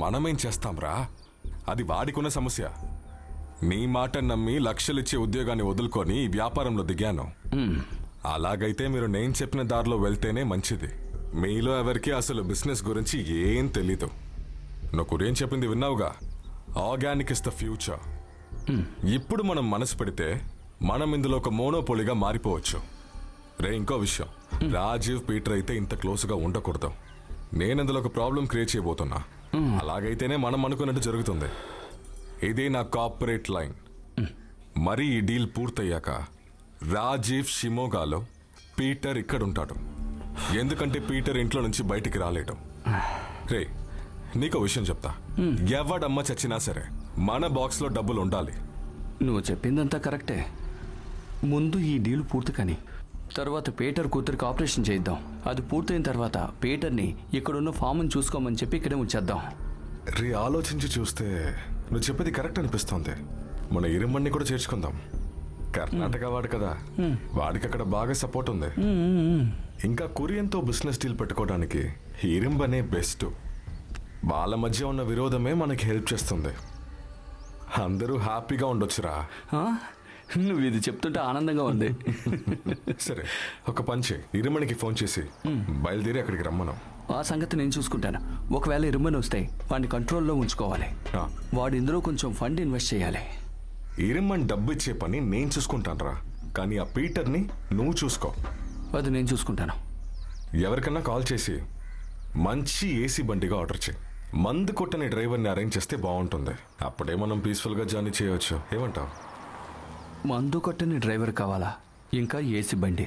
మనమేం చేస్తాంరా? అది వాడికున్న సమస్య. నీ మాట నమ్మి లక్షలిచ్చే ఉద్యోగాన్ని వదులుకొని ఈ వ్యాపారంలో దిగాను. అలాగైతే మీరు నేను చెప్పిన దారిలో వెళ్తేనే మంచిది. మీలో ఎవరికి అసలు బిజినెస్ గురించి ఏం తెలీదు. నువ్వు కురేం చెప్పింది విన్నావుగా, ఆర్గానిక్ ఇస్ ద ఫ్యూచర్. ఇప్పుడు మనం మనసు పెడితే మనం ఇందులో ఒక మోనోపోలీగా మారిపోవచ్చు. రే, ఇంకో విషయం, రాజీవ్ పీటర్ అయితే ఇంత క్లోజ్గా ఉండకూడదు. నేను ఇందులో ఒక ప్రాబ్లం క్రియేట్ చేయబోతున్నా. అలాగైతేనే మనం అనుకున్నట్టు జరుగుతుంది. ఇది నా కార్పొరేట్ లైన్. మరి ఈ డీల్ పూర్తయ్యాక రాజీవ్ షిమోగాలో, పీటర్ ఇక్కడ ఉంటాడు. ఎందుకంటే పీటర్ ఇంట్లో నుంచి బయటికి రాలేడు. రే, నీకో విషయం చెప్తా. ఎవడమ్మ చచ్చినా సరే మన బాక్స్లో డబ్బులు ఉండాలి. నువ్వు చెప్పిందంతా కరెక్టే. ముందు ఈ డీల్ పూర్తి కానీ తర్వాత పీటర్ కూతురికి ఆపరేషన్ చేద్దాం. అది పూర్తయిన తర్వాత పీటర్ని ఇక్కడున్న ఫామ్ని చూసుకోమని చెప్పి ఇక్కడే ఉంచేద్దాం. రే, ఆలోచించి చూస్తే నువ్వు చెప్పేది కరెక్ట్ అనిపిస్తోంది. మన ఇరుమణ్ణి కూడా చేర్చుకుందాం. కర్ణాటక వాడు కదా, వాడికి అక్కడ బాగా సపోర్ట్ ఉంది. ఇంకా కొరియన్తో బిజినెస్ డీల్ పెట్టుకోవడానికి ఇరింబనే బెస్ట్. వాళ్ళ మధ్య ఉన్న విరోధమే మనకి హెల్ప్ చేస్తుంది. అందరూ హ్యాపీగా ఉండొచ్చురా. నువ్వు ఇది చెప్తుంటే ఆనందంగా ఉంది. సరే, ఒక పని చేయి, ఇరుమణికి ఫోన్ చేసి బయలుదేరి అక్కడికి రమ్మను. ఆ సంగతి నేను చూసుకుంటాను. ఒకవేళ ఇరుమని వస్తే వాడిని కంట్రోల్లో ఉంచుకోవాలి. వాడు ఇందులో కొంచెం ఫండ్ ఇన్వెస్ట్ చేయాలి. ఇరుమన్ డబ్బు ఇచ్చే పని నేను చూసుకుంటానురా, కానీ ఆ పీటర్ని నువ్వు చూసుకో. అది నేను చూసుకుంటాను. ఎవరికన్నా కాల్ చేసి మంచి ఏసీ బండిగా ఆర్డర్ చేయి. మందు కొట్టని డ్రైవర్ని అరేంజ్ చేస్తే బాగుంటుంది. అప్పుడే మనం పీస్ఫుల్గా జర్నీ చేయవచ్చు. ఏమంటావు? మందు కొట్టని డ్రైవర్ కావాలా? ఇంకా ఏసీ బండి?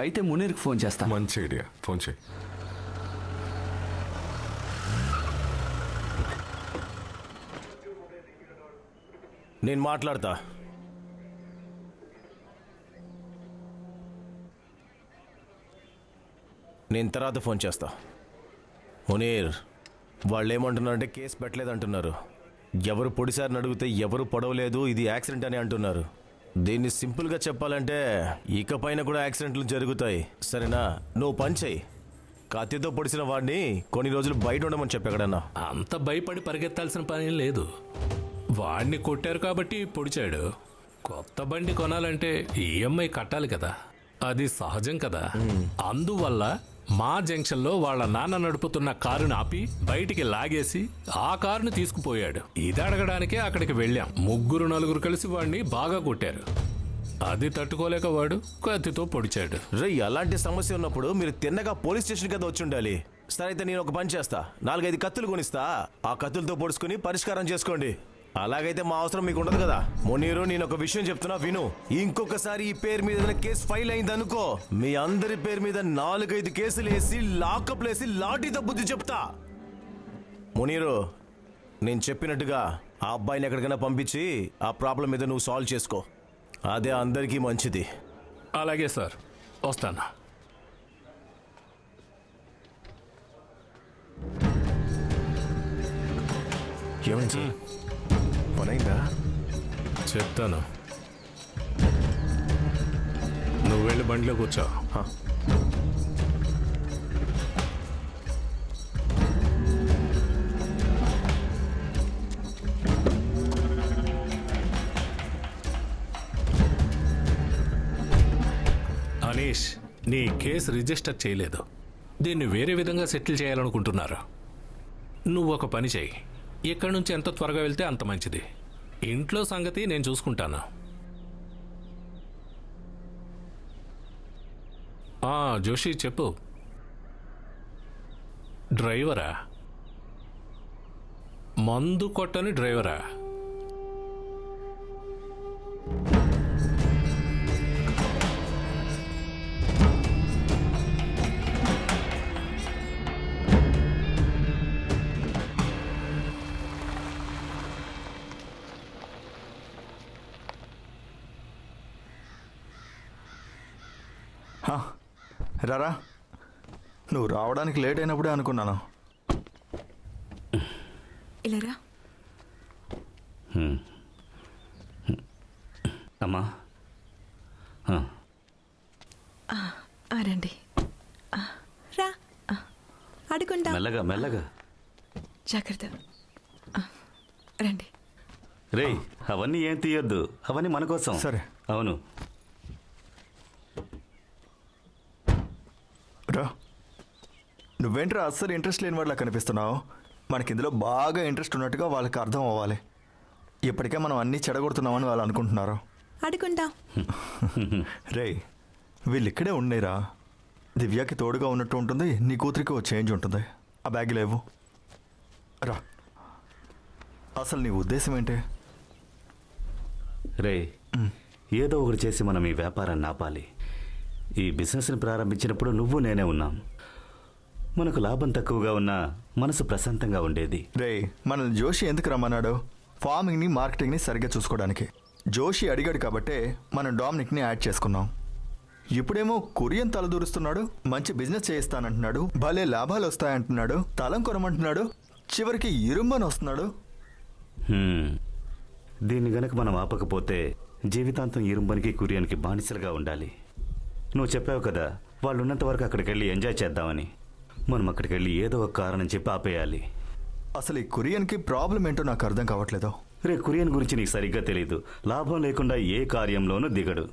అయితే మునీర్కి ఫోన్ చేస్తా. మంచి ఐడియా, ఫోన్ చేయి. నేను మాట్లాడతా. నేను తర్వాత ఫోన్ చేస్తా. మునీర్, వాళ్ళు ఏమంటున్నారంటే కేసు పెట్టలేదంటున్నారు. ఎవరు పొడిసారిని అడిగితే ఎవరు పొడవలేదు, ఇది యాక్సిడెంట్ అని అంటున్నారు. దీన్ని సింపుల్గా చెప్పాలంటే ఇకపైన కూడా యాక్సిడెంట్లు జరుగుతాయి. సరేనా? నువ్వు పని చెయ్యి, కత్తితో పొడిసిన వాడిని కొన్ని రోజులు బయట ఉండమని చెప్పి ఎక్కడన్నా. అంత భయపడి పరిగెత్తాల్సిన పని లేదు. వాడిని కొట్టారు కాబట్టి పొడిచాడు. కొత్త బండి కొనాలంటే ఈఎంఐ కట్టాలి కదా, అది సహజం కదా. అందువల్ల మా జంక్షన్లో వాళ్ళ నాన్న నడుపుతున్న కారుని ఆపి బయటికి లాగేసి ఆ కారుని తీసుకుపోయాడు. ఇది అడగడానికే అక్కడికి వెళ్ళాం. 3-4 కలిసి వాడిని బాగా కొట్టారు. అది తట్టుకోలేక వాడు కత్తితో పొడిచాడు. రే, అలాంటి సమస్య ఉన్నప్పుడు మీరు తిన్నగా పోలీస్ స్టేషన్ కదా వచ్చి ఉండాలి. సరే, అయితే నేను ఒక పని చేస్తా, 4-5 కత్తులు కొనిస్తా. ఆ కత్తులతో పొడుచుకుని పరిష్కారం చేసుకోండి. అలాగైతే మా అవసరం మీకు ఉండదు కదా. మునీరు, నేను ఒక విషయం చెప్తున్నా విను. ఇంకొకసారి ఈ పేరు మీద కేసు ఫైల్ అయిందనుకో, మీ అందరి పేరు మీద 4-5 కేసులు వేసి లాకప్ వేసి లాఠీతో బుద్ధి చెప్తా. మునీరు, నేను చెప్పినట్టుగా ఆ అబ్బాయిని ఎక్కడికైనా పంపించి ఆ ప్రాబ్లం మీద నువ్వు సాల్వ్ చేసుకో. అదే అందరికీ మంచిది. అలాగే సార్, వస్తాను. ఏమైంది? పనైందా? చెప్తాను. నువ్వు వెళ్ళి బండిలో కూర్చో. అనీష్, నీ కేసు రిజిస్టర్ చేయలేదు. దీన్ని వేరే విధంగా సెటిల్ చేయాలనుకుంటున్నారు. నువ్వు ఒక పని చేయి, ఇక్కడి నుంచి ఎంత త్వరగా వెళ్తే అంత మంచిది. ఇంట్లో సంగతి నేను చూసుకుంటాను. జోషి, చెప్పు. డ్రైవరా? మందు కొట్టని డ్రైవరా? రారా, నువ్వు రావడానికి లేట్ అయినప్పుడే అనుకున్నాను. ఇలారా. అమ్మా, రండి. రా, అడుగుంటా. మెల్లగా మెల్లగా. జాగ్రత్త. రండి. రేయ్ అవన్నీ ఏం తీయొద్దు, అవన్నీ మన కోసం. సరే. అవును. రా, నువ్వేంట్రా అస్సలు ఇంట్రెస్ట్ లేని వాళ్ళ కనిపిస్తున్నావు? మనకి ఇందులో బాగా ఇంట్రెస్ట్ ఉన్నట్టుగా వాళ్ళకి అర్థం అవ్వాలి. ఇప్పటికే మనం అన్నీ చెడగొడుతున్నామని వాళ్ళు అనుకుంటున్నారు. అడుగుంటా. రేయ్, వీళ్ళు ఇక్కడే ఉండేరా. దివ్యకి తోడుగా ఉన్నట్టు ఉంటుంది, నీ కూతురికి ఓ చేంజ్ ఉంటుంది. ఆ బ్యాగ్ లేవు. రా, అసలు నీ ఉద్దేశం ఏంటి? రేయ్ ఏదో ఒకటి చేసి మనం ఈ వ్యాపారాన్ని ఆపాలి. ఈ బిజినెస్ని ప్రారంభించినప్పుడు నువ్వు నేనే ఉన్నాం. మనకు లాభం తక్కువగా ఉన్నా మనసు ప్రశాంతంగా ఉండేది. రేయ్, మనల్ని జోషి ఎందుకు రమ్మన్నాడు? ఫార్మింగ్ని మార్కెటింగ్ని సరిగ్గా చూసుకోవడానికి. జోషి అడిగాడు కాబట్టే మనం డామినిక్ని యాడ్ చేసుకున్నాం. ఇప్పుడేమో కొరియన్ తలదూరుస్తున్నాడు, మంచి బిజినెస్ చేయిస్తానంటున్నాడు, భలే లాభాలు వస్తాయంటున్నాడు, తలం కొనమంటున్నాడు, చివరికి ఇరుంబని వస్తున్నాడు. దీన్ని గనక మనం ఆపకపోతే జీవితాంతం ఇరుంబనికి కురియన్కి బానిసలుగా ఉండాలి. నువ్వు చెప్పావు కదా, వాళ్ళు ఉన్నంత వరకు అక్కడికి వెళ్ళి ఎంజాయ్ చేద్దామని. మనం అక్కడికి వెళ్ళి ఏదో ఒక కారణం చెప్పి ఆపేయాలి. అసలు ఈ కొరియన్కి ప్రాబ్లం ఏంటో నాకు అర్థం కావట్లేదు. రే కురియన్ గురించి నీకు సరిగ్గా తెలీదు. లాభం లేకుండా ఏ కార్యంలోనూ దిగడు.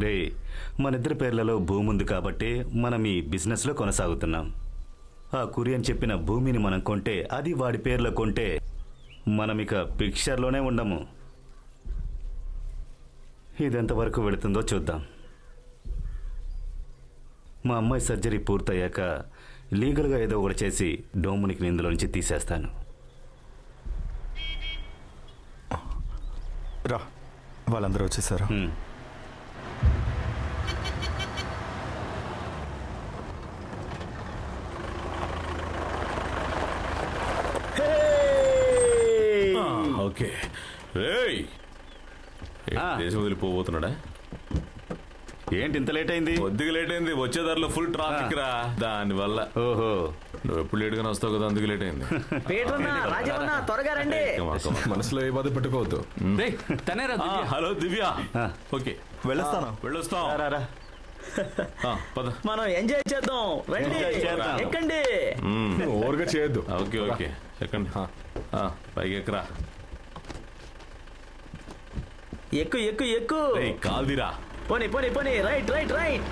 రే మనిద్దరి పేర్లలో భూమి ఉంది కాబట్టి మనం ఈ బిజినెస్లో కొనసాగుతున్నాం. ఆ కురియన్ చెప్పిన భూమిని మనం కొంటే, అది వాడి పేర్లో కొంటే మనం ఇక పిక్చర్లోనే ఉండము. ఇదెంతవరకు వెళుతుందో చూద్దాం. మా అమ్మాయి సర్జరీ పూర్తయ్యాక లీగల్గా ఏదో ఒకటి చేసి డోమునికి ఇందులో నుంచి తీసేస్తాను. రా, వాళ్ళందరూ వచ్చేసారు. ఓకే. రేయ్, దేశం వదిలిపోతున్నాడా? ఏంటి ఇంత లేట్ అయింది? కొద్దిగా లేట్ అయింది. వచ్చే దారిలో ఫుల్ ట్రాఫిక్ రా, దానివల్ల. ఓహో, నువ్వు ఎప్పుడు లేట్గానే వస్తావు కదా, అందుకు లేట్ అయింది. త్వరగా రండి. మనసులో ఏ బాధ పెట్టుకోవద్దు. రేయ్, తనేరా దివ్య. హలో దివ్య. ఓకే, వెళ్ళొస్తాను. వెళ్ళొస్తాం. రారా. పద. మనం ఎంజాయ్ చేద్దాం. రండి, ఎంజాయ్ చేద్దాం. ఎక్కండి. ఓవర్గా చేయొద్దు. ఓకే ఓకే, ఎక్కండి. పైకి ఎక్కరా. ఎక్కు ఎక్కు ఎక్కు. కాల్దిరా. పోనీ పోనీ పోనీ. Right right right.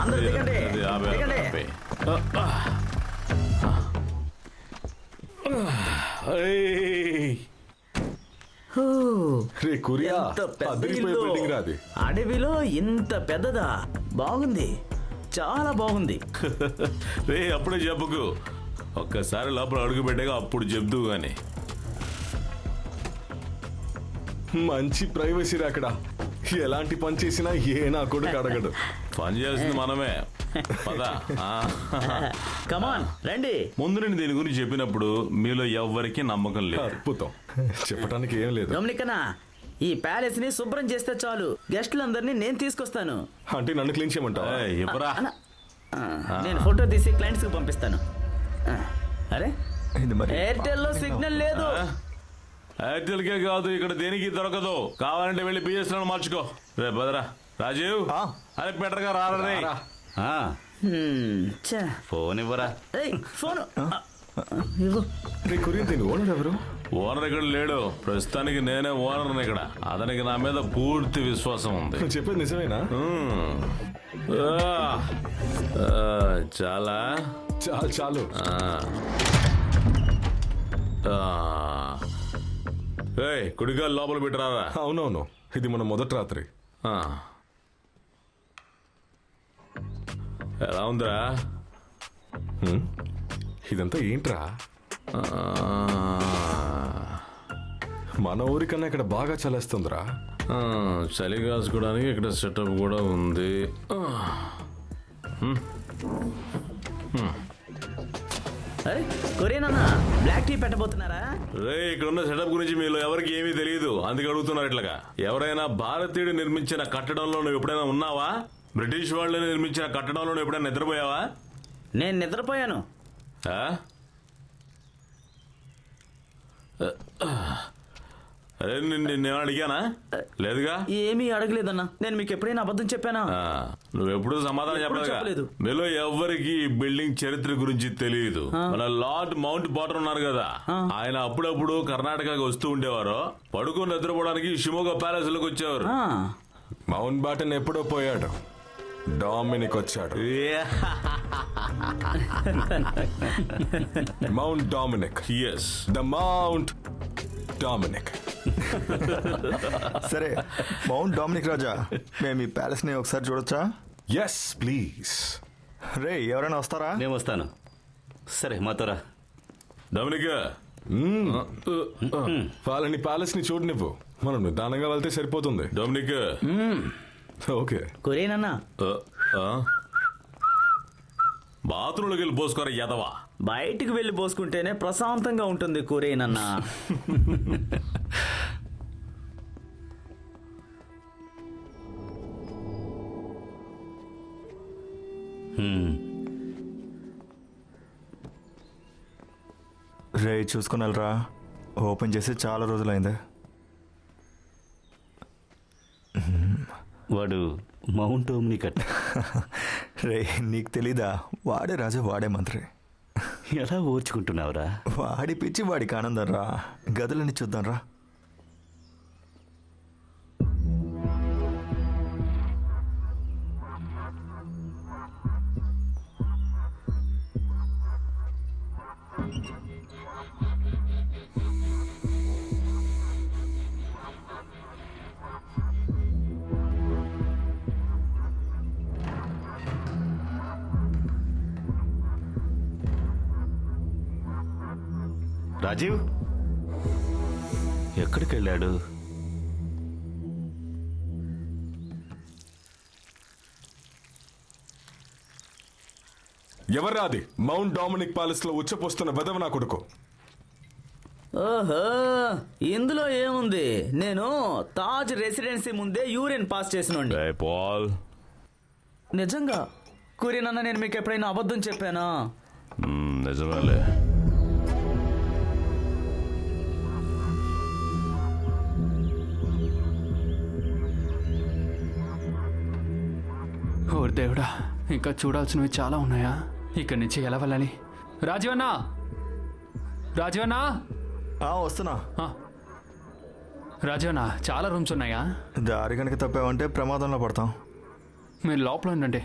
అందరూ దిగండి దిగండి. రే కొరియా, ఎంత పెద్ద అదిరిపోయే ఇల్లు. బిల్డింగ్ రా అది. అడవిలో ఇంత పెద్దదా? బాగుంది, చాలా బాగుంది. రే అప్పుడే చెప్పుకు, ఒక్కసారి లోపల అడుగు పెట్టాక అప్పుడు చెప్దు గాని. మంచి ప్రైవసీ రా అక్కడ. ఎలాంటి పని చేసినా ఏ నా కొడుకు అడగడు. పని చేస్తుంది మనమే. పద. కమాన్ రండి. ముందు నేను దీని గురించి చెప్పినప్పుడు మీలో ఎవ్వరికీ నమ్మకం లేదు. అద్భుతం, చెప్పడానికి ఏం లేదు. గమనికనా, ఈ ప్యాలెస్ ని శుభ్రం చేస్తే చాలు, గెస్టులందరినీ నేను తీసుకొస్తాను. అంటే నన్ను క్లీన్ చేయమంటావా? ఇవ్వరా. నేను ఫోటో తీసి క్లయింట్స్ కి పంపిస్తాను. అరే, ఇది మరి ఎయిర్టెల్ లో సిగ్నల్ లేదు. ఎయిర్టెల్కే కాదు, ఇక్కడ దేనికి దొరకదు. కావాలంటే వెళ్ళి బిఎస్ఎన్ఎల్ మార్చుకో. రే బదరా రాజీవ్. అరే బెటర్ గా రారే. ఫోన్ ఇవ్వరా. ఫోన్ ఇవ్వు. రే కొరియన్, దీని ఓనర్ ఎవరు? ఓనర్ ఇక్కడ లేడు, ప్రస్తుతానికి నేనే ఓనర్ని ఇక్కడ. అతనికి నా మీద పూర్తి విశ్వాసం ఉంది. నువ్వు చెప్పేది నిజమేనా? చాలా చాలు చాలు. కుడికాలు లోపల పెట్టరారా. అవునవును, ఇది మన మొదటి రాత్రి. ఎలా ఉందిరా? ఇదంతా ఏంట్రా? మన ఊరికన్నా ఇక్కడ బాగా చలేస్తుందిరా. చలి కాసుకోవడానికి ఇక్కడ సెటప్ కూడా ఉంది. అరే కొరియన్ అన్న, బ్లాక్ టీ పెట్టబోతున్నారా? రే, ఇక్కడ ఉన్న సెటప్ గురించి మీలో ఎవరికి ఏమీ తెలియదు, అందుకే అడుగుతున్నారు ఇట్లాగా. ఎవరైనా భారతీయుడు నిర్మించిన కట్టడంలో నువ్వు ఎప్పుడైనా ఉన్నావా? బ్రిటిష్ వాళ్ళు నిర్మించిన కట్టడంలో నువ్వు ఎప్పుడైనా నిద్రపోయావా? నేను నిద్రపోయాను. అరే నేను అడిగానా? లేదుగా. ఏమీ అడగలేదన్నా. నేను మీకు ఎప్పుడైనా అబద్ధం చెప్పానా? నువ్వెప్పుడు సమాధానం ఎప్పుడూ చెప్పలేదు. చెప్పలేదు. మీలో ఎవరికి ఈ బిల్డింగ్ చరిత్ర గురించి తెలియదు. మన లార్డ్ మౌంట్ బాటన్ ఉన్నారు కదా, ఆయన అప్పుడప్పుడు కర్ణాటకకి వస్తూ ఉండేవారు. పడుకొని నిద్రపోవడానికి షిమోగా ప్యాలెస్ లోకి వచ్చేవారు. మౌంట్ బాటన్ ఎప్పుడో పోయాడు, డామినిక్ వచ్చాడు. Mount Dominic. Yes, the Mount Dominic. సరే మౌంట్ డామినిక్ రాజా, మేము ఈ ప్యాలెస్ని ఒకసారి చూడొచ్చా? Yes please. రే, ఎవరైనా వస్తారా? నేను వస్తాను. సరే మాతోరా. డామినిక్, వాళ్ళని ప్యాలెస్ ని చూడనివ్వు, మనం నిదానంగా వెళ్తే సరిపోతుంది. డామినిక్. ఓకే. కొరియన్ అన్న, బాత్రూంలోకి వెళ్ళి పోసుకోరా ఎదవా. బయటికి వెళ్ళి పోసుకుంటేనే ప్రశాంతంగా ఉంటుంది కొరియన్ అన్న. రే, చూసుకుని వెళ్ళరా, ఓపెన్ చేసి చాలా రోజులైంది. వాడు మౌంట్ ఓమ్ని కట్ట. రే, నీకు తెలీదా? వాడే రాజా, వాడే మంత్రి. ఎలా ఓర్చుకుంటున్నావురా? వాడి పిచ్చి వాడికి ఆనందం రా. గదులని చూద్దాం రా. రాజీవ్ ఎక్కడికి వెళ్ళాడు? ఎవర్రా అది? మౌంట్ డామినిక్ ప్యాలెస్ లో ఉచ్చపోస్తున్న వెదవ నా కొడుకు. ఓహో, ఇందులో ఏముంది? నేను తాజ్ రెసిడెన్సీ ముందే యూరిన్ పాస్ చేసినండి. పాల్, నిజంగా కొరియన్ అన్న, నేను మీకు ఎప్పుడైనా అబద్ధం చెప్పానా? నిజమేలే. ఓ దేవుడా, ఇంకా చూడాల్సినవి చాలా ఉన్నాయా? ఇక్కడి నుంచి ఎలా వెళ్ళాలి? రాజీవన్నా, రాజీవన్నా. వస్తున్నా. రాజీవన్నా, చాలా రూమ్స్ ఉన్నాయా? దారి కనుక తప్పామంటే ప్రమాదంలో పడతాం. మీరు లోపల ఉండండి,